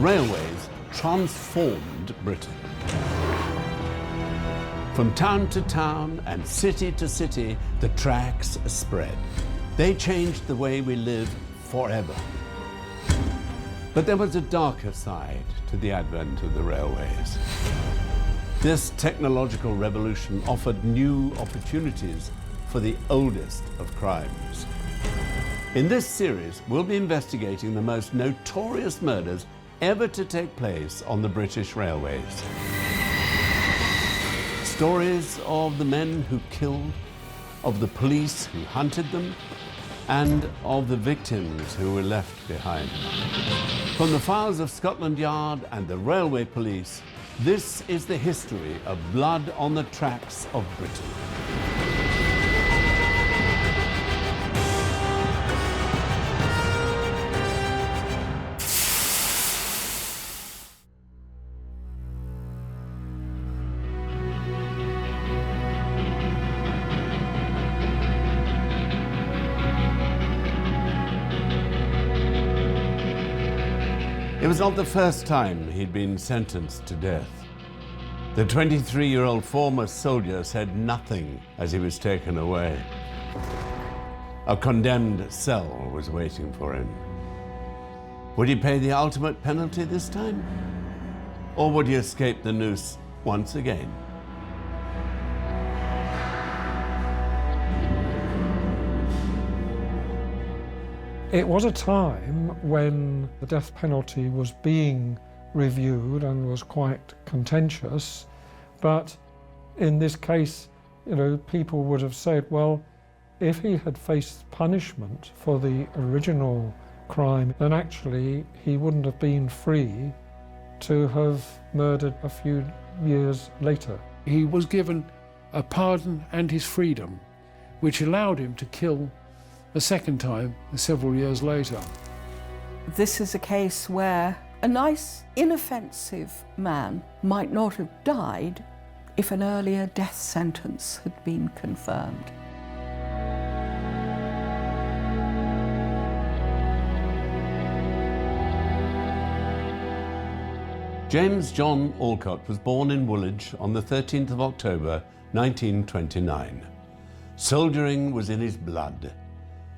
railways transformed Britain. From town to town and city to city, the tracks spread. They changed the way we live forever. But there was a darker side to the advent of the railways. This technological revolution offered new opportunities for the oldest of crimes. In this series, we'll be investigating the most notorious murders ever to take place on the British railways. Stories of the men who killed, of the police who hunted them, and of the victims who were left behind. From the files of Scotland Yard and the railway police, this is the history of blood on the tracks of Britain. It was not the first time he'd been sentenced to death. The 23-year-old former soldier said nothing as he was taken away. A condemned cell was waiting for him. Would he pay the ultimate penalty this time? Or would he escape the noose once again? It was a time when the death penalty was being reviewed and was quite contentious, but in this case, people would have said, well, if he had faced punishment for the original crime, then actually he wouldn't have been free to have murdered a few years later. He was given a pardon and his freedom, which allowed him to kill a second time several years later. This is a case where a nice, inoffensive man might not have died if an earlier death sentence had been confirmed. James John Olcott was born in Woolwich on the 13th of October, 1929. Soldiering was in his blood.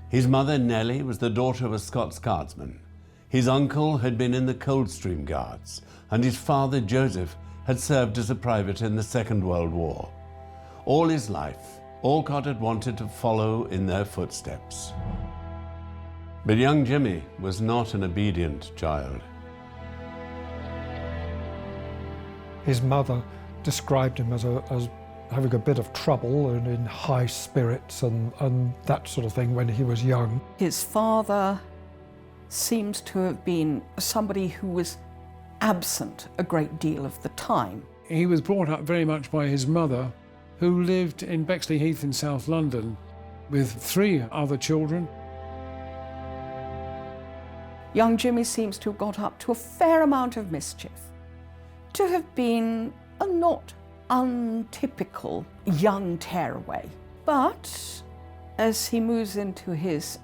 His mother, Nellie, was the daughter of a Scots guardsman. His uncle had been in the Coldstream Guards, and his father, Joseph, had served as a private in the Second World War. All his life, Olcott had wanted to follow in their footsteps. But young Jimmy was not an obedient child. His mother described him as having a bit of trouble and in high spirits and that sort of thing when he was young. His father seems to have been somebody who was absent a great deal of the time. He was brought up very much by his mother, who lived in Bexley Heath in South London with 3 other children. Young Jimmy seems to have got up to a fair amount of mischief, to have been a not untypical young tearaway. But as he moves into his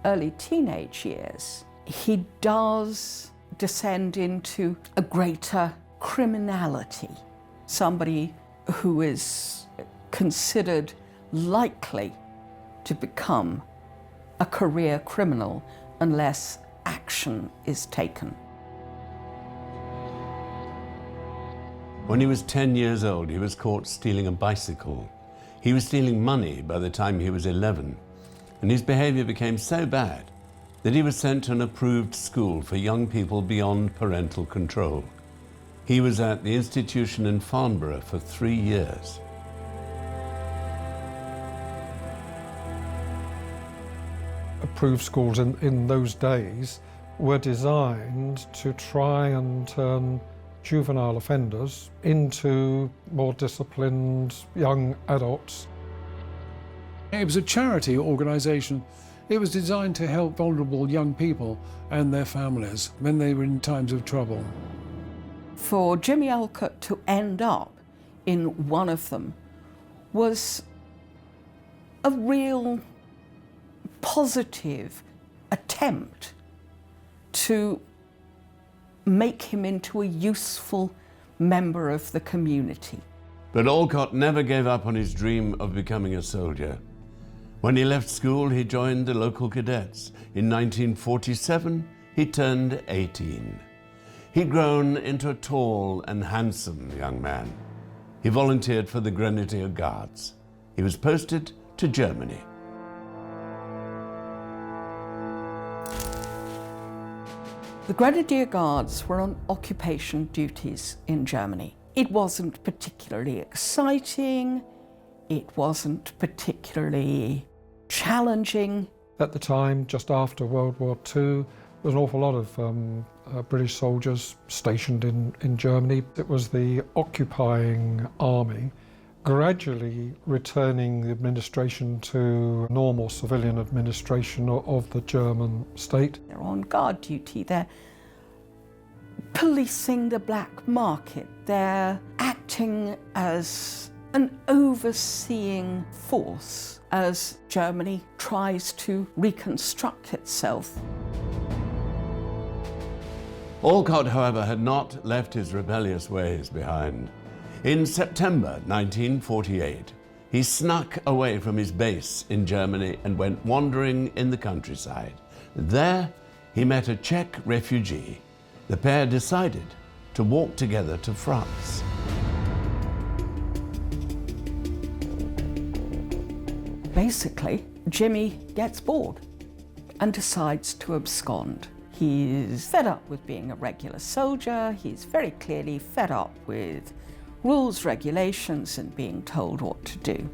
early teenage years, he does descend into a greater criminality, somebody who is considered likely to become a career criminal unless action is taken. When he was 10 years old, he was caught stealing a bicycle. He was stealing money by the time he was 11, and his behavior became so bad that he was sent to an approved school for young people beyond parental control. He was at the institution in Farnborough for 3 years. Approved schools in those days were designed to try and turn juvenile offenders into more disciplined young adults. It was a charity organisation. It was designed to help vulnerable young people and their families when they were in times of trouble. For Jimmy Olcott to end up in one of them was a real positive attempt to make him into a useful member of the community. But Olcott never gave up on his dream of becoming a soldier. When he left school, he joined the local cadets. In 1947, he turned 18. He'd grown into a tall and handsome young man. He volunteered for the Grenadier Guards. He was posted to Germany. The Grenadier Guards were on occupation duties in Germany. It wasn't particularly exciting, it wasn't particularly challenging. At the time, just after World War II, there was an awful lot of British soldiers stationed in Germany. It was the occupying army gradually returning the administration to normal civilian administration of the German state. They're on guard duty, they're policing the black market, they're acting as an overseeing force as Germany tries to reconstruct itself. Olcott, however, had not left his rebellious ways behind. In September 1948, he snuck away from his base in Germany and went wandering in the countryside. There, he met a Czech refugee. The pair decided to walk together to France. Basically, Jimmy gets bored and decides to abscond. He's fed up with being a regular soldier. He's very clearly fed up with rules, regulations, and being told what to do.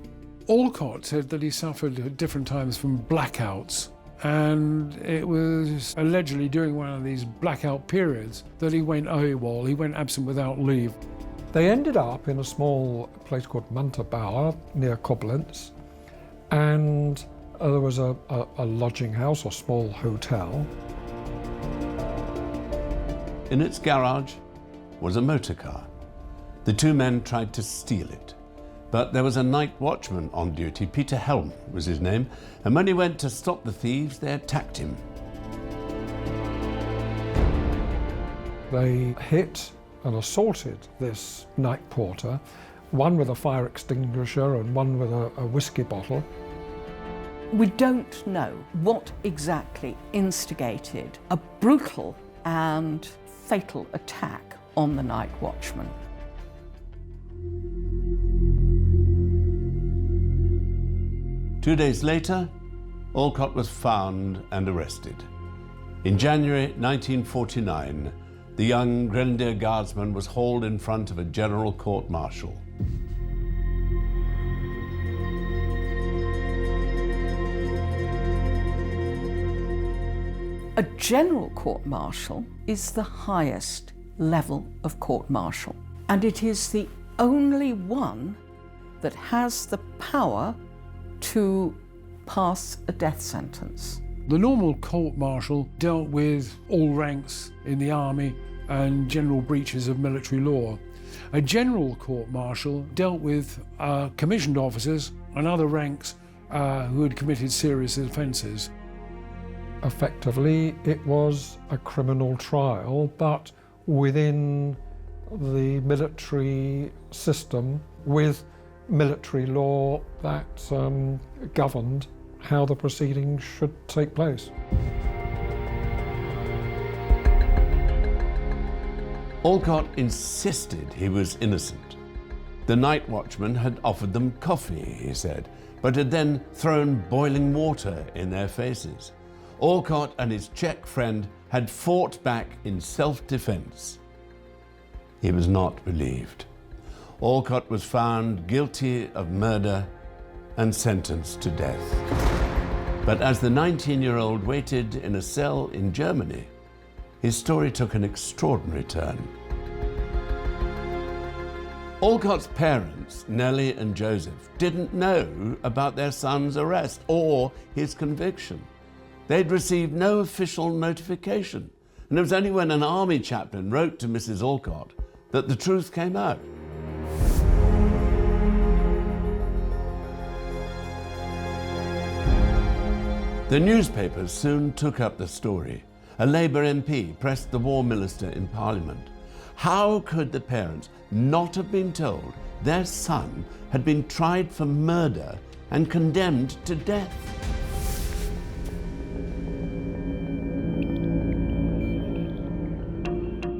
Olcott said that he suffered at different times from blackouts, and it was allegedly during one of these blackout periods that he went AWOL, he went absent without leave. They ended up in a small place called Munterbauer near Koblenz, and there was a lodging house or small hotel. In its garage was a motor car. The two men tried to steal it, but there was a night watchman on duty. Peter Helm was his name, and when he went to stop the thieves, they attacked him. They hit and assaulted this night porter, one with a fire extinguisher and one with a whiskey bottle. We don't know what exactly instigated a brutal and fatal attack on the night watchman. Two days later, Olcott was found and arrested. In January 1949, the young Grenadier Guardsman was hauled in front of a general court-martial. A general court-martial is the highest level of court-martial, and it is the only one that has the power to pass a death sentence. The normal court-martial dealt with all ranks in the army and general breaches of military law. A general court-martial dealt with commissioned officers and other ranks who had committed serious offences. Effectively, it was a criminal trial, but within the military system with military law that governed how the proceedings should take place. Olcott insisted he was innocent. The night watchman had offered them coffee, he said, but had then thrown boiling water in their faces. Olcott and his Czech friend had fought back in self-defense. He was not believed. Olcott was found guilty of murder and sentenced to death. But as the 19-year-old waited in a cell in Germany, his story took an extraordinary turn. Olcott's parents, Nellie and Joseph, didn't know about their son's arrest or his conviction. They'd received no official notification, and it was only when an army chaplain wrote to Mrs. Olcott that the truth came out. The newspapers soon took up the story. a Labour MP pressed the War Minister in Parliament. How could the parents not have been told their son had been tried for murder and condemned to death?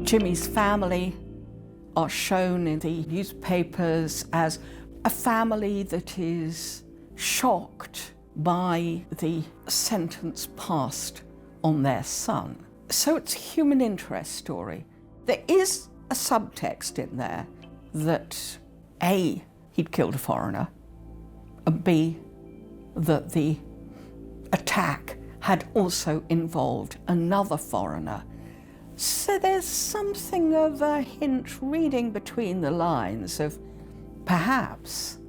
Jimmy's family are shown in the newspapers as a family that is shocked by the sentence passed on their son. So it's a human interest story. There is a subtext in there that A, he'd killed a foreigner, and B, that the attack had also involved another foreigner. So there's something of a hint reading between the lines of perhaps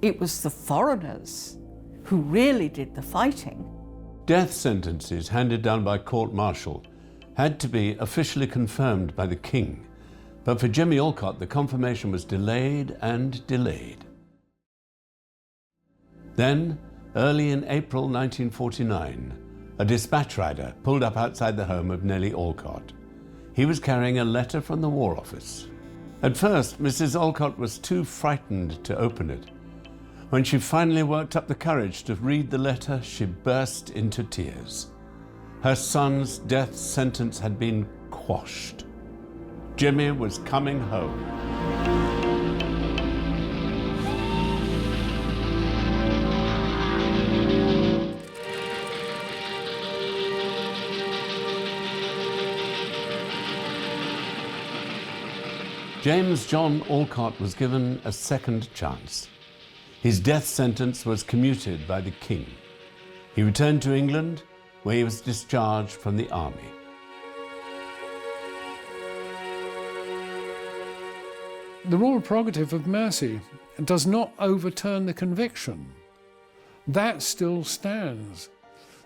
it was the foreigners who really did the fighting. Death sentences handed down by court-martial had to be officially confirmed by the King, but for Jimmy Olcott the confirmation was delayed and delayed. Then, early in April 1949, a dispatch rider pulled up outside the home of Nellie Olcott. He was carrying a letter from the War Office. At first, Mrs. Olcott was too frightened to open it. When she finally worked up the courage to read the letter, she burst into tears. Her son's death sentence had been quashed. Jimmy was coming home. James John Olcott was given a second chance. His death sentence was commuted by the King. He returned to England, where he was discharged from the army. The royal prerogative of mercy does not overturn the conviction. That still stands.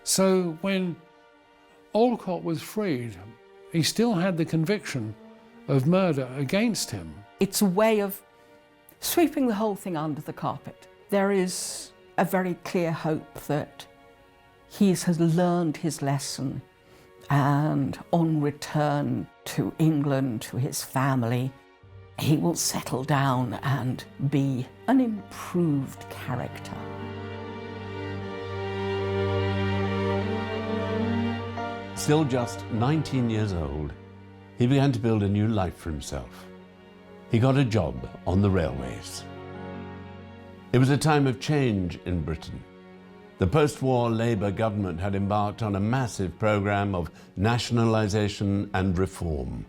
So when Olcott was freed, he still had the conviction of murder against him. It's a way of sweeping the whole thing under the carpet. There is a very clear hope that he has learned his lesson, and on return to England, to his family, he will settle down and be an improved character. Still just 19 years old, he began to build a new life for himself. He got a job on the railways. It was a time of change in Britain. The post-war Labour government had embarked on a massive programme of nationalisation and reform.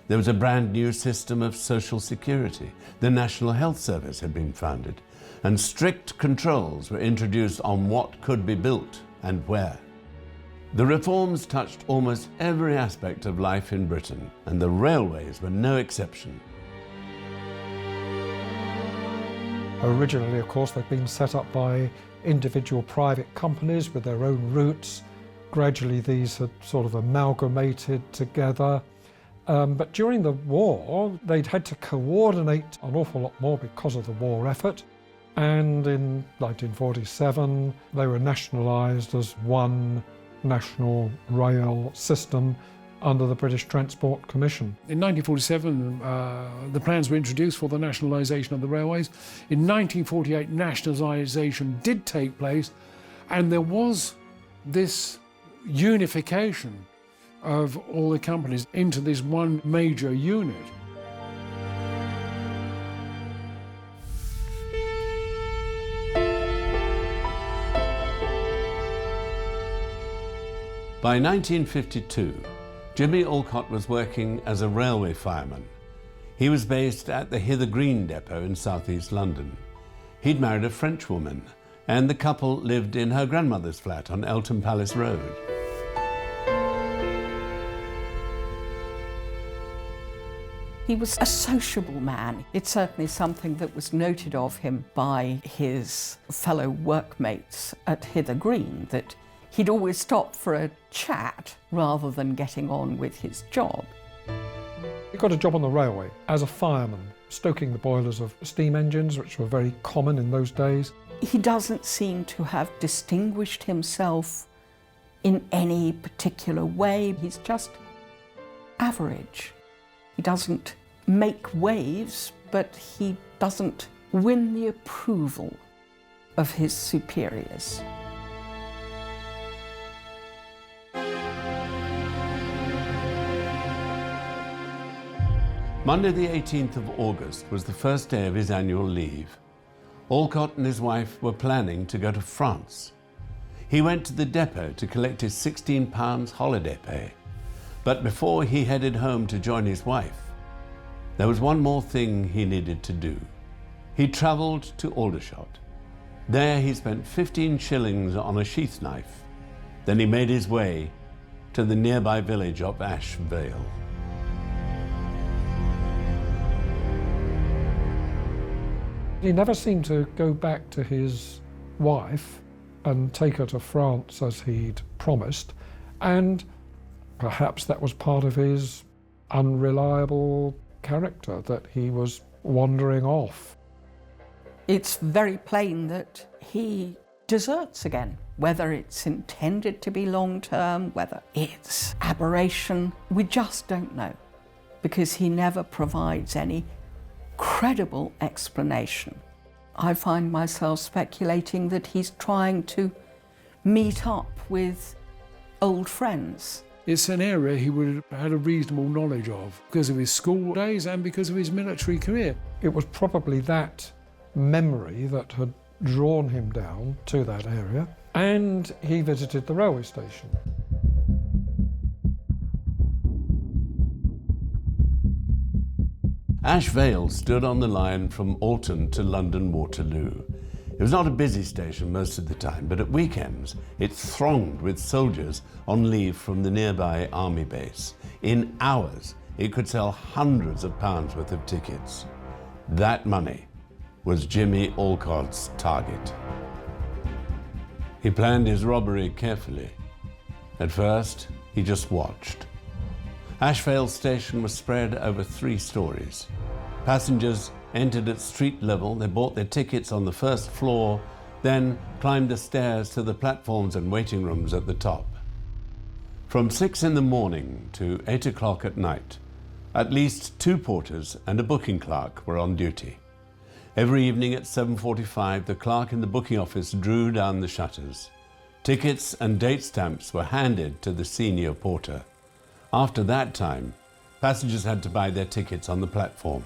There was a brand new system of social security. The National Health Service had been founded, and strict controls were introduced on what could be built and where. The reforms touched almost every aspect of life in Britain, and the railways were no exception. Originally, of course, they'd been set up by individual private companies with their own routes. Gradually, these had sort of amalgamated together. But during the war, they'd had to coordinate an awful lot more because of the war effort. And in 1947, they were nationalised as one national rail system under the British Transport Commission. In 1947, the plans were introduced for the nationalisation of the railways. In 1948, nationalisation did take place, and there was this unification of all the companies into this one major unit. By 1952, Jimmy Olcott was working as a railway fireman. He was based at the Hither Green depot in southeast London. He'd married a French woman, and the couple lived in her grandmother's flat on Eltham Palace Road. He was a sociable man. It's certainly something that was noted of him by his fellow workmates at Hither Green, that he'd always stop for a chat rather than getting on with his job. He got a job on the railway as a fireman, stoking the boilers of steam engines, which were very common in those days. He doesn't seem to have distinguished himself in any particular way. He's just average. He doesn't make waves, but he doesn't win the approval of his superiors. Monday the 18th of August was the first day of his annual leave. Olcott and his wife were planning to go to France. He went to the depot to collect his £16 holiday pay. But before he headed home to join his wife, there was one more thing he needed to do. He travelled to Aldershot. There he spent 15 shillings on a sheath knife. Then he made his way to the nearby village of Vale. He never seemed to go back to his wife and take her to France as he'd promised, and perhaps that was part of his unreliable character, that he was wandering off. It's very plain that he deserts again, whether it's intended to be long-term, whether it's aberration, we just don't know, because he never provides any credible explanation. I find myself speculating that he's trying to meet up with old friends. It's an area he would have had a reasonable knowledge of because of his school days and because of his military career. It was probably that memory that had drawn him down to that area, and he visited the railway station. Vale stood on the line from Alton to London Waterloo. It was not a busy station most of the time, but at weekends it thronged with soldiers on leave from the nearby army base. In hours, it could sell hundreds of pounds worth of tickets. That money was Jimmy Olcott's target. He planned his robbery carefully. At first, he just watched. Vale station was spread over 3 stories. Passengers entered at street level, they bought their tickets on the first floor, then climbed the stairs to the platforms and waiting rooms at the top. From 6 in the morning to 8 o'clock at night, at least 2 porters and a booking clerk were on duty. Every evening at 7:45, the clerk in the booking office drew down the shutters. Tickets and date stamps were handed to the senior porter. After that time, passengers had to buy their tickets on the platform.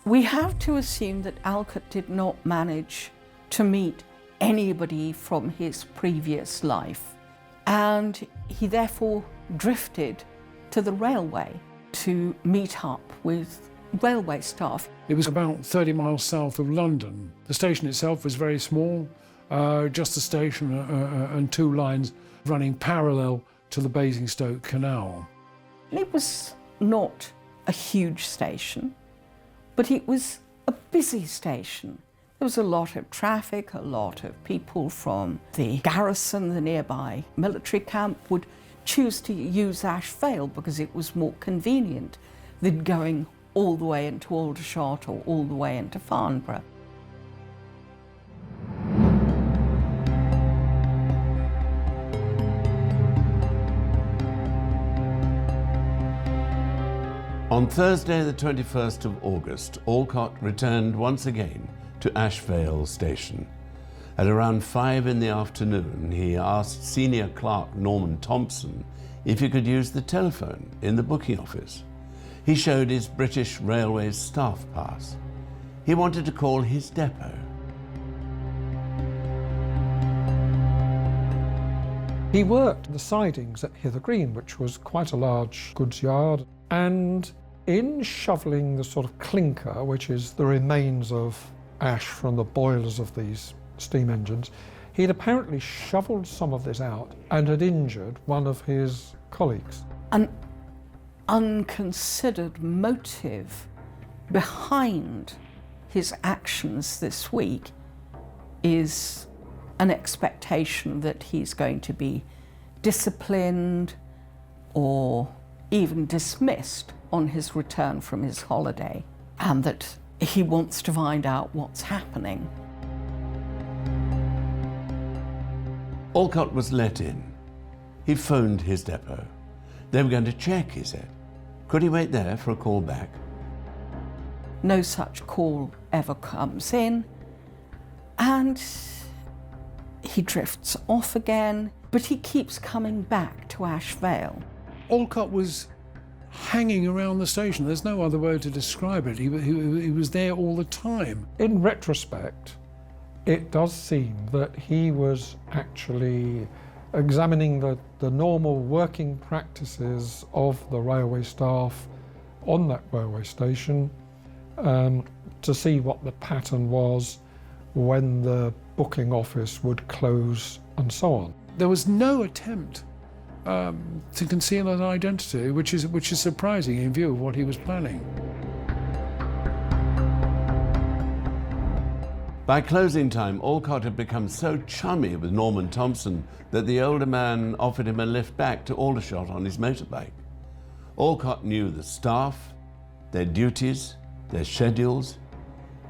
We have to assume that Olcott did not manage to meet anybody from his previous life, and he therefore drifted to the railway to meet up with railway staff. It was about 30 miles south of London. The station itself was very small, just a station and 2 lines running parallel to the Basingstoke Canal. It was not a huge station, but it was a busy station. There was a lot of traffic, a lot of people from the garrison, the nearby military camp, would choose to use Vale because it was more convenient than going all the way into Aldershot or all the way into Farnborough. On Thursday, the 21st of August, Olcott returned once again to Vale station. At around 5 in the afternoon, he asked senior clerk Norman Thompson if he could use the telephone in the booking office. He showed his British Railways staff pass. He wanted to call his depot. He worked the sidings at Hither Green, which was quite a large goods yard, and in shoveling the sort of clinker, which is the remains of ash from the boilers of these steam engines, he'd apparently shovelled some of this out and had injured one of his colleagues. An unconsidered motive behind his actions this week is an expectation that he's going to be disciplined or even dismissed on his return from his holiday, and that he wants to find out what's happening. Olcott was let in. He phoned his depot. They were going to check, he said. Could he wait there for a call back? No such call ever comes in, and he drifts off again, but he keeps coming back to Vale. Olcott was hanging around the station. There's no other way to describe it. He was there all the time. In retrospect, it does seem that he was actually examining the normal working practices of the railway staff on that railway station to see what the pattern was when the booking office would close and so on. There was no attempt to conceal an identity, which is surprising in view of what he was planning. By closing time, Olcott had become so chummy with Norman Thompson that the older man offered him a lift back to Aldershot on his motorbike. Olcott knew the staff, their duties, their schedules.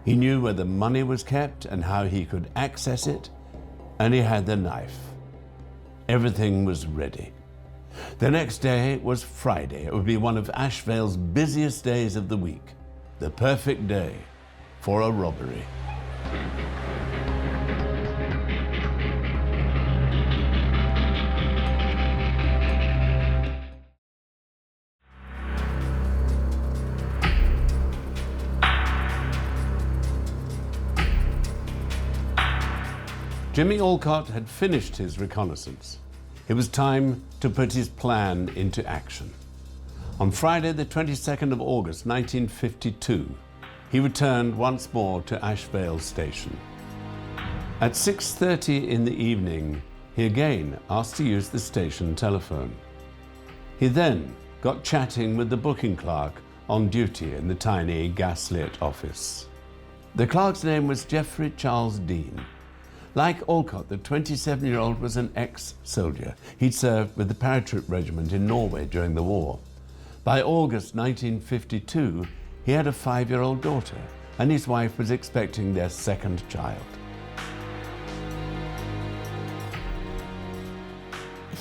He knew where the money was kept and how he could access it, and he had the knife. Everything was ready. The next day was Friday. It would be one of Vale's busiest days of the week, the perfect day for a robbery. Jimmy Olcott had finished his reconnaissance. It was time to put his plan into action. On Friday, the 22nd of August, 1952, he returned once more to Vale Station. At 6:30 in the evening, he again asked to use the station telephone. He then got chatting with the booking clerk on duty in the tiny gas-lit office. The clerk's name was Jeffrey Charles Dean. Like Olcott, the 27-year-old was an ex-soldier. He'd served with the paratroop regiment in Norway during the war. By August 1952, he had a 5-year-old daughter, and his wife was expecting their second child.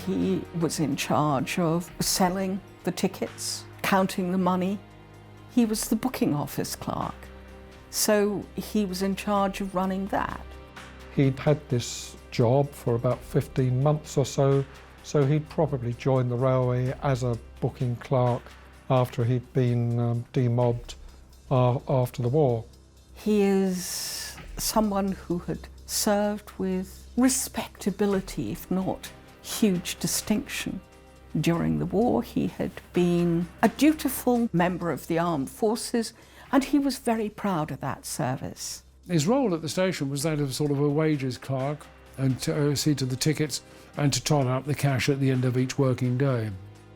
He was in charge of selling the tickets, counting the money. He was the booking office clerk, so he was in charge of running that. He'd had this job for about 15 months or so he'd probably joined the railway as a booking clerk after he'd been demobbed after the war. He is someone who had served with respectability, if not huge distinction. During the war, he had been a dutiful member of the armed forces, and he was very proud of that service. His role at the station was that of sort of a wages clerk, and to see to the tickets and to tot up the cash at the end of each working day.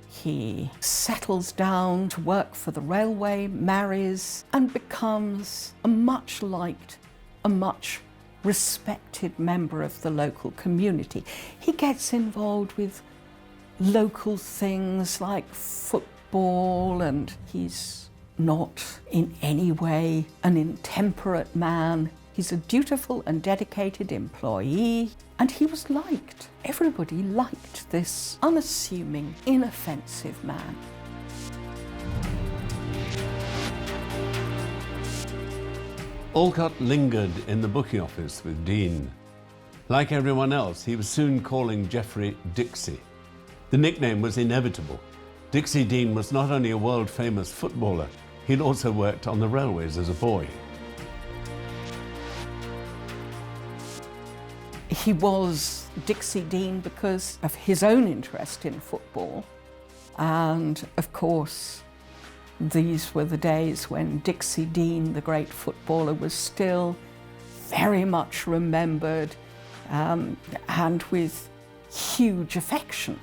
He settles down to work for the railway, marries, and becomes a much liked, a much respected member of the local community. He gets involved with local things like football, and he's not in any way an intemperate man. He's a dutiful and dedicated employee, and he was liked. Everybody liked this unassuming, inoffensive man. Olcott lingered in the booking office with Dean. Like everyone else, he was soon calling Jeffrey Dixie. The nickname was inevitable. Dixie Dean was not only a world-famous footballer, he'd also worked on the railways as a boy. He was Dixie Dean because of his own interest in football. And of course, these were the days when Dixie Dean, the great footballer, was still very much remembered and with huge affection.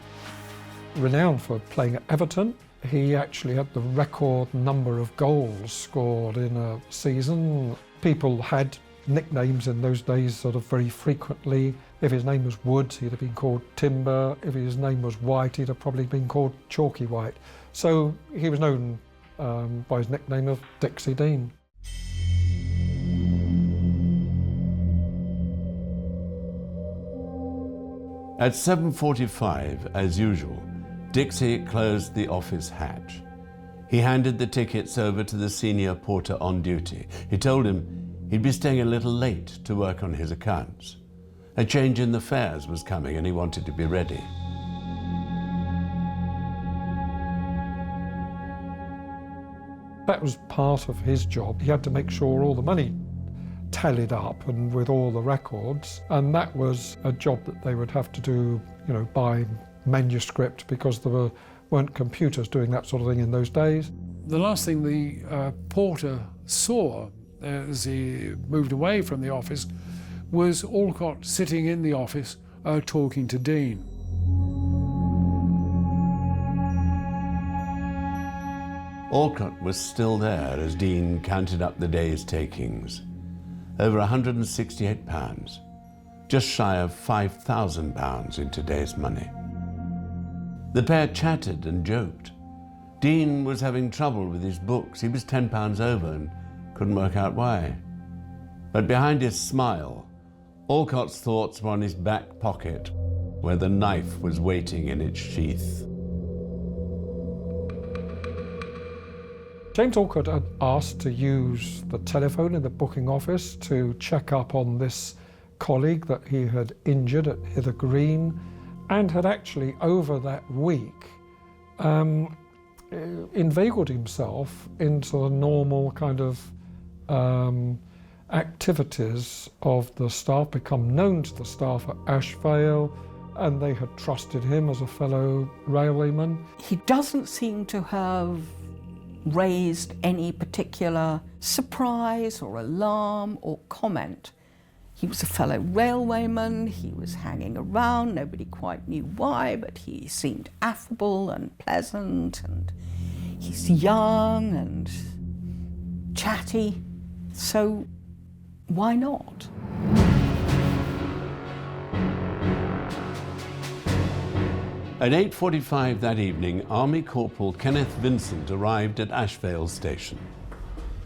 Renowned for playing at Everton, he actually had the record number of goals scored in a season. People had nicknames in those days sort of very frequently. If his name was Wood, he'd have been called Timber. If his name was White, he'd have probably been called Chalky White. So he was known by his nickname of Dixie Dean. At 7:45, as usual, Dixie closed the office hatch. He handed the tickets over to the senior porter on duty. He told him he'd be staying a little late to work on his accounts. A change in the fares was coming and he wanted to be ready. That was part of his job. He had to make sure all the money tallied up and with all the records, and that was a job that they would have to do, by manuscript, because there weren't computers doing that sort of thing in those days. The last thing the porter saw as he moved away from the office was Olcott sitting in the office talking to Dean. Olcott was still there as Dean counted up the day's takings. Over £168, just shy of £5,000 in today's money. The pair chatted and joked. Dean was having trouble with his books. He was £10 over and couldn't work out why. But behind his smile, Olcott's thoughts were on his back pocket, where the knife was waiting in its sheath. James Olcott had asked to use the telephone in the booking office to check up on this colleague that he had injured at Hither Green, and had actually, over that week, inveigled himself into the normal kind of activities of the staff, become known to the staff at Vale, and they had trusted him as a fellow railwayman. He doesn't seem to have raised any particular surprise or alarm or comment. He was a fellow railwayman, he was hanging around, nobody quite knew why, but he seemed affable and pleasant, and he's young and chatty, so why not? At 8:45 that evening, Army Corporal Kenneth Vincent arrived at Vale station.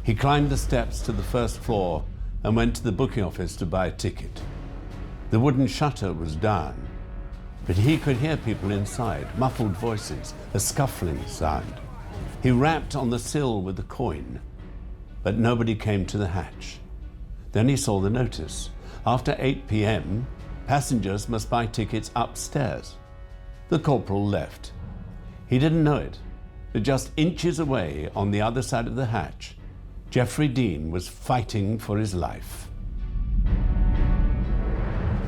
He climbed the steps to the first floor and went to the booking office to buy a ticket. The wooden shutter was down, but he could hear people inside, muffled voices, a scuffling sound. He rapped on the sill with the coin, but nobody came to the hatch. Then he saw the notice. After 8 p.m, passengers must buy tickets upstairs. The corporal left. He didn't know it, but just inches away on the other side of the hatch, Jeffrey Dean was fighting for his life.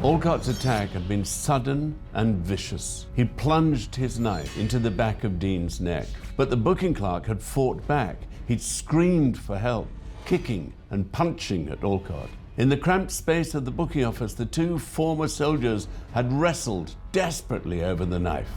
Olcott's attack had been sudden and vicious. He plunged his knife into the back of Dean's neck, but the booking clerk had fought back. He'd screamed for help, kicking and punching at Olcott. In the cramped space of the booking office, the two former soldiers had wrestled desperately over the knife.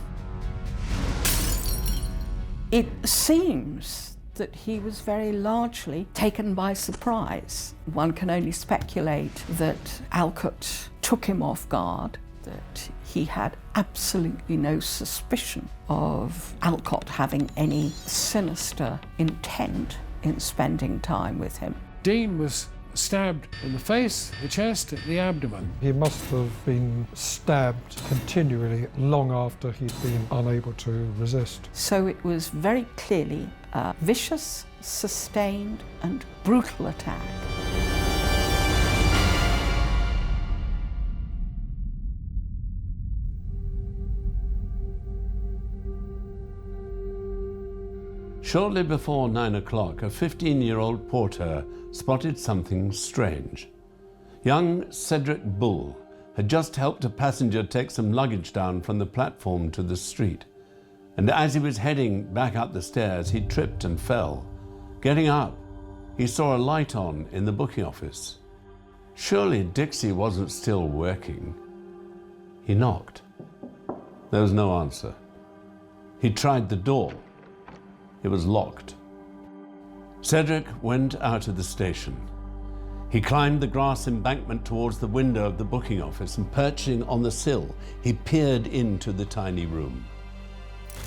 It seems that he was very largely taken by surprise. One can only speculate that Olcott took him off guard, that he had absolutely no suspicion of Olcott having any sinister intent in spending time with him. Dean was stabbed in the face, the chest, the abdomen. He must have been stabbed continually long after he'd been unable to resist. So it was very clearly a vicious, sustained and brutal attack. Shortly before 9 o'clock, a 15-year-old porter spotted something strange. Young Cedric Bull had just helped a passenger take some luggage down from the platform to the street, and as he was heading back up the stairs, he tripped and fell. Getting up, he saw a light on in the booking office. Surely Dixie wasn't still working. He knocked. There was no answer. He tried the door. It was locked. Cedric went out of the station. He climbed the grass embankment towards the window of the booking office, and perching on the sill, he peered into the tiny room.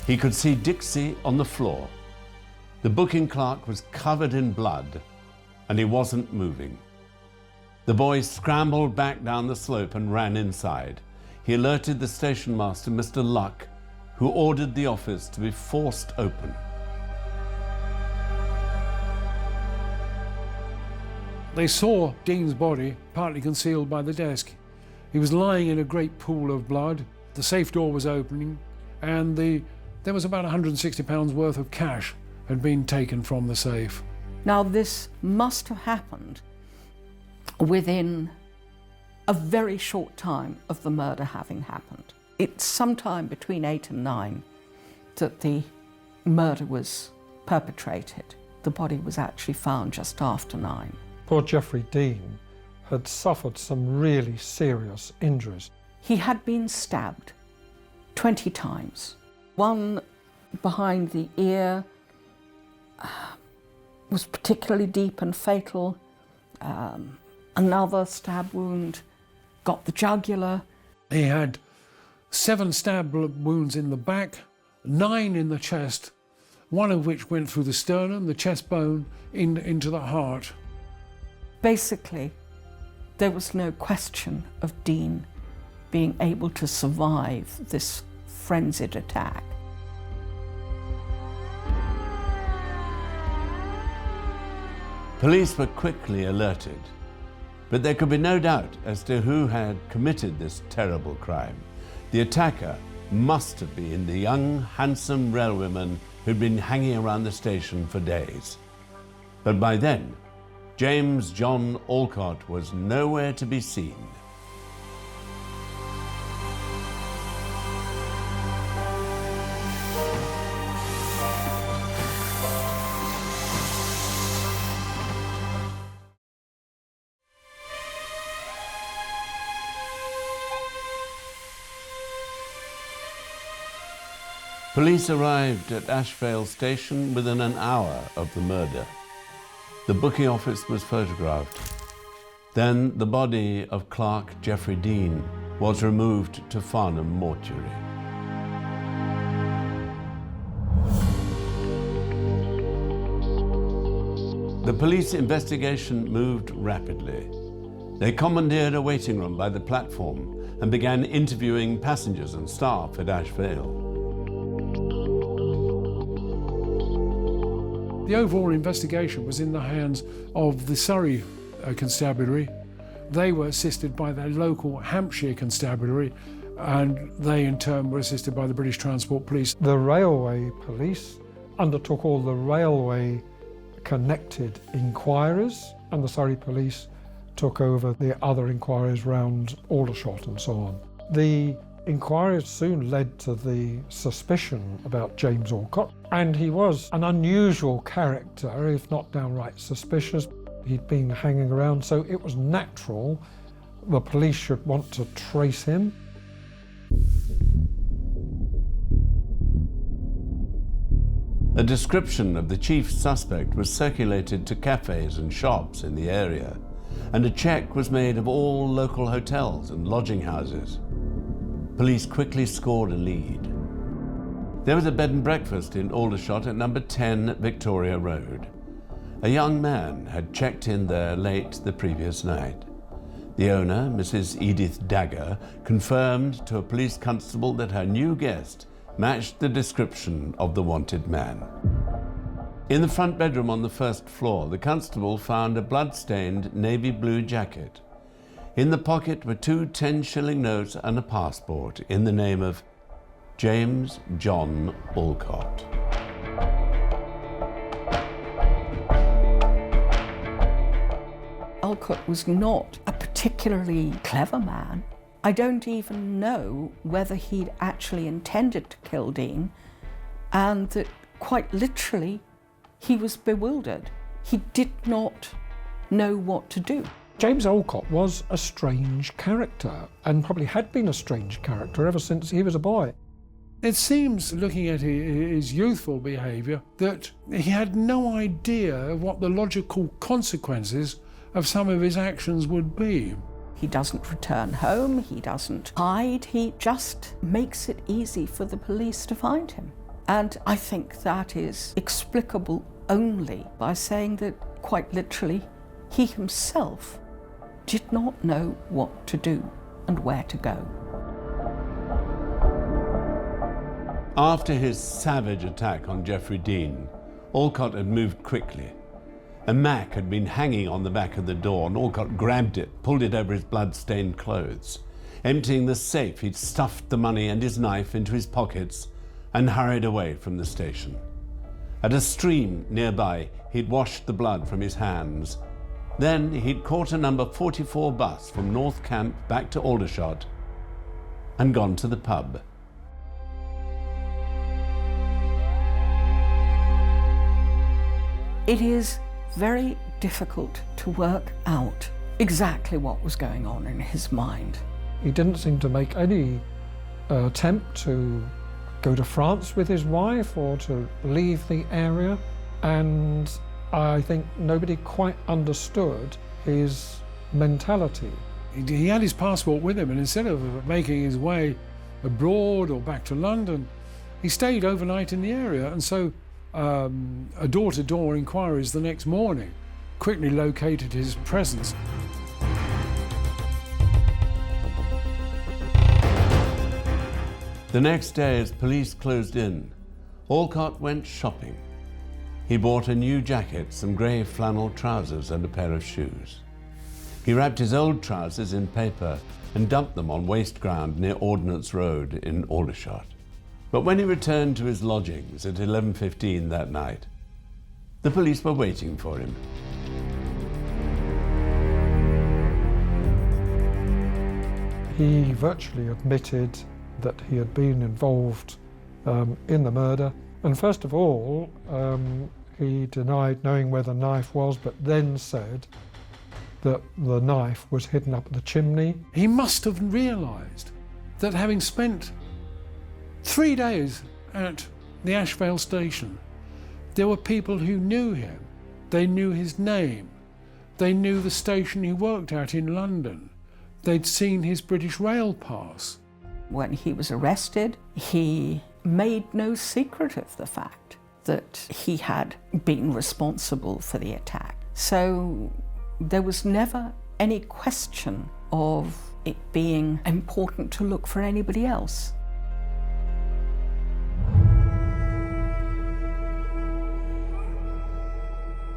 He could see Dixie on the floor. The booking clerk was covered in blood, and he wasn't moving. The boy scrambled back down the slope and ran inside. he alerted the station master, Mr. Luck, who ordered the office to be forced open. They saw Dean's body partly concealed by the desk. He was lying in a great pool of blood. The safe door was opening, and there was about £160 worth of cash had been taken from the safe. Now, this must have happened within a very short time of the murder having happened. It's sometime between 8 and 9 that the murder was perpetrated. The body was actually found just after 9. Poor Jeffrey Dean had suffered some really serious injuries. He had been stabbed 20 times. One behind the ear was particularly deep and fatal. Another stab wound got the jugular. He had 7 stab wounds in the back, 9 in the chest, one of which went through the sternum, the chest bone, into the heart. Basically, there was no question of Dean being able to survive this frenzied attack. Police were quickly alerted, but there could be no doubt as to who had committed this terrible crime. The attacker must have been the young, handsome railwayman who'd been hanging around the station for days. But by then, James John Olcott was nowhere to be seen. Police arrived at Vale station within an hour of the murder. The booking office was photographed. Then the body of clerk Jeffrey Dean was removed to Farnham mortuary. The police investigation moved rapidly. They commandeered a waiting room by the platform and began interviewing passengers and staff at Vale. The overall investigation was in the hands of the Surrey Constabulary. They were assisted by their local Hampshire Constabulary, and they in turn were assisted by the British Transport Police. The railway police undertook all the railway-connected inquiries, and the Surrey police took over the other inquiries round Aldershot and so on. The inquiries soon led to the suspicion about James Olcott, and he was an unusual character, if not downright suspicious. He'd been hanging around, so it was natural the police should want to trace him. A description of the chief suspect was circulated to cafes and shops in the area, and a check was made of all local hotels and lodging houses. Police quickly scored a lead. There was a bed and breakfast in Aldershot at number 10 Victoria Road. A young man had checked in there late the previous night. The owner, Mrs. Edith Dagger, confirmed to a police constable that her new guest matched the description of the wanted man. In the front bedroom on the first floor, the constable found a blood-stained navy blue jacket. In the pocket were 2 10-shilling notes and a passport in the name of James John Olcott. Olcott was not a particularly clever man. I don't even know whether he'd actually intended to kill Dean, and that quite literally he was bewildered. He did not know what to do. James Olcott was a strange character, and probably had been a strange character ever since he was a boy. It seems, looking at his youthful behaviour, that he had no idea of what the logical consequences of some of his actions would be. He doesn't return home, he doesn't hide, he just makes it easy for the police to find him. And I think that is explicable only by saying that, quite literally, he himself did not know what to do and where to go. After his savage attack on Jeffrey Dean, Olcott had moved quickly. A Mac had been hanging on the back of the door, and Olcott grabbed it, pulled it over his blood-stained clothes. Emptying the safe, he'd stuffed the money and his knife into his pockets and hurried away from the station. At a stream nearby, he'd washed the blood from his hands. Then he'd caught a number 44 bus from North Camp back to Aldershot and gone to the pub. It is very difficult to work out exactly what was going on in his mind. He didn't seem to make any attempt to go to France with his wife or to leave the area, and I think nobody quite understood his mentality. He had his passport with him, and instead of making his way abroad or back to London, he stayed overnight in the area, and so a door-to-door inquiries the next morning quickly located his presence. The next day, as police closed in, Olcott went shopping. He bought a new jacket, some grey flannel trousers and a pair of shoes. He wrapped his old trousers in paper and dumped them on waste ground near Ordnance Road in Aldershot. But when he returned to his lodgings at 11:15 that night, the police were waiting for him. He virtually admitted that he had been involved in the murder. And first of all, he denied knowing where the knife was, but then said that the knife was hidden up the chimney. He must have realised that having spent 3 days at the Ashvale station, there were people who knew him. They knew his name. They knew the station he worked at in London. They'd seen his British Rail pass. When he was arrested, he made no secret of the fact that he had been responsible for the attack. So there was never any question of it being important to look for anybody else.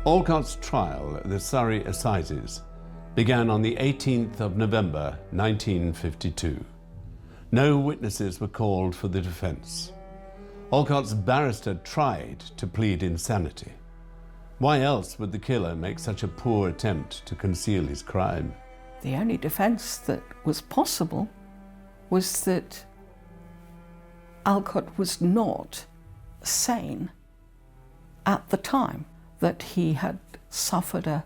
Olcott's trial at the Surrey Assizes began on the 18th of November 1952. No witnesses were called for the defence. Olcott's barrister tried to plead insanity. Why else would the killer make such a poor attempt to conceal his crime? The only defence that was possible was that Olcott was not sane at the time, that he had suffered a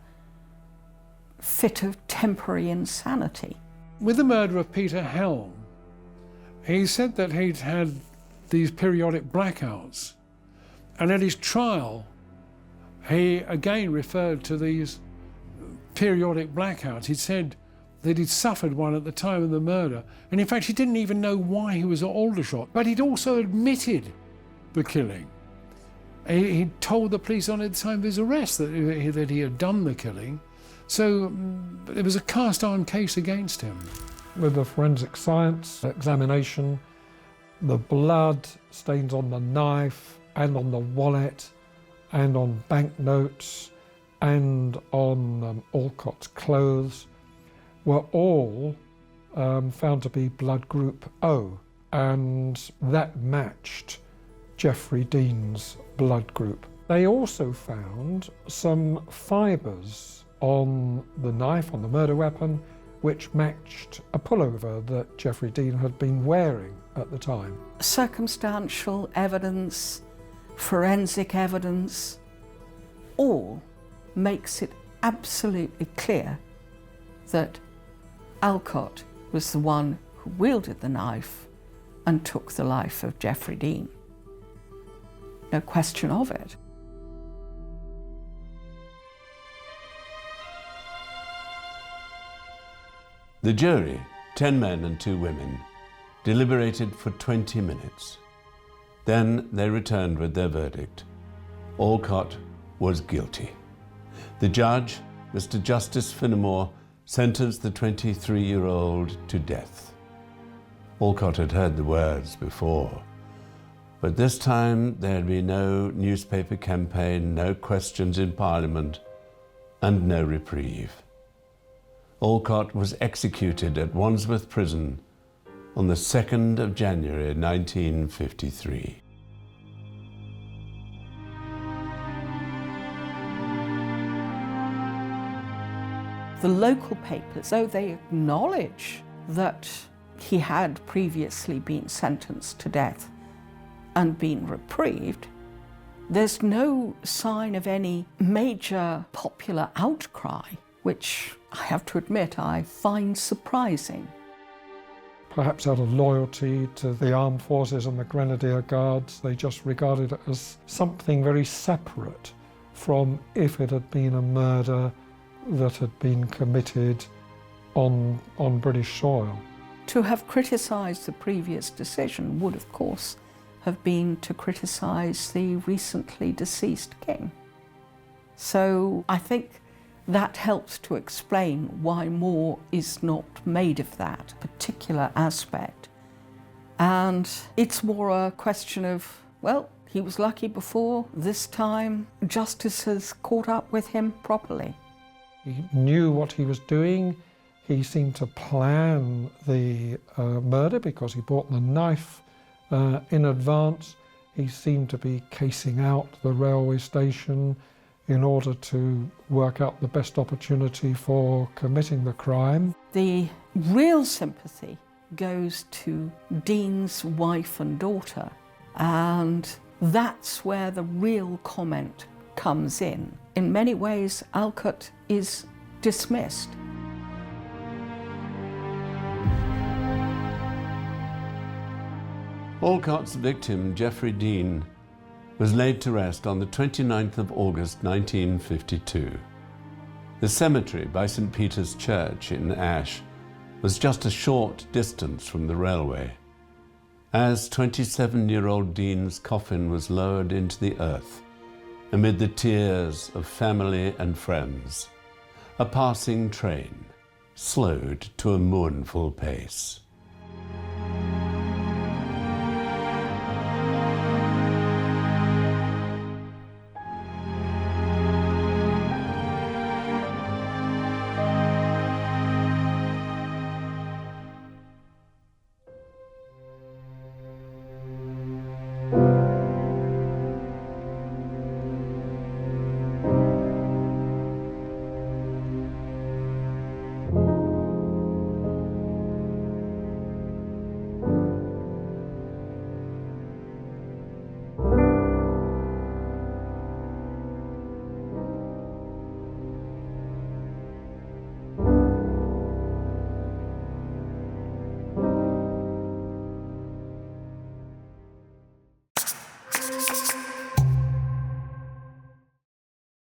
fit of temporary insanity. With the murder of Peter Helm, he said that he'd had these periodic blackouts, and at his trial he again referred to these periodic blackouts. He said that he'd suffered one at the time of the murder, and in fact he didn't even know why he was at Aldershot, but he'd also admitted the killing. He told the police on the time of his arrest that he had done the killing, so it was a cast-iron case against him. With the forensic science examination, the blood stains on the knife and on the wallet and on banknotes and on Olcott's clothes were all found to be blood group O, and that matched Jeffrey Dean's blood group. They also found some fibres on the knife, on the murder weapon, which matched a pullover that Jeffrey Dean had been wearing at the time. Circumstantial evidence, forensic evidence, all makes it absolutely clear that Olcott was the one who wielded the knife and took the life of Jeffrey Dean. No question of it. The jury, 10 men and 2 women, deliberated for 20 minutes. Then they returned with their verdict. Olcott was guilty. The judge, Mr. Justice Finnemore, sentenced the 23-year-old to death. Olcott had heard the words before, But this time there'd be no newspaper campaign, no questions in Parliament, and no reprieve. Olcott was executed at Wandsworth Prison on the 2nd of January 1953. The local papers, though they acknowledge that he had previously been sentenced to death and been reprieved, there's no sign of any major popular outcry, which I have to admit I find surprising. Perhaps out of loyalty to the armed forces and the Grenadier Guards, they just regarded it as something very separate from if it had been a murder that had been committed on British soil. To have criticised the previous decision would, of course, have been to criticise the recently deceased king. So I think that helps to explain why more is not made of that particular aspect. And it's more a question of, well, he was lucky before, this time justice has caught up with him properly. He knew what he was doing. He seemed to plan the murder because he bought the knife in advance. He seemed to be casing out the railway station in order to work out the best opportunity for committing the crime. The real sympathy goes to Dean's wife and daughter, and that's where the real comment comes in. In many ways, Olcott is dismissed. Olcott's victim, Jeffrey Dean, was laid to rest on the 29th of August 1952. The cemetery by St. Peter's Church in Ash was just a short distance from the railway. As 27-year-old Dean's coffin was lowered into the earth, amid the tears of family and friends, a passing train slowed to a mournful pace.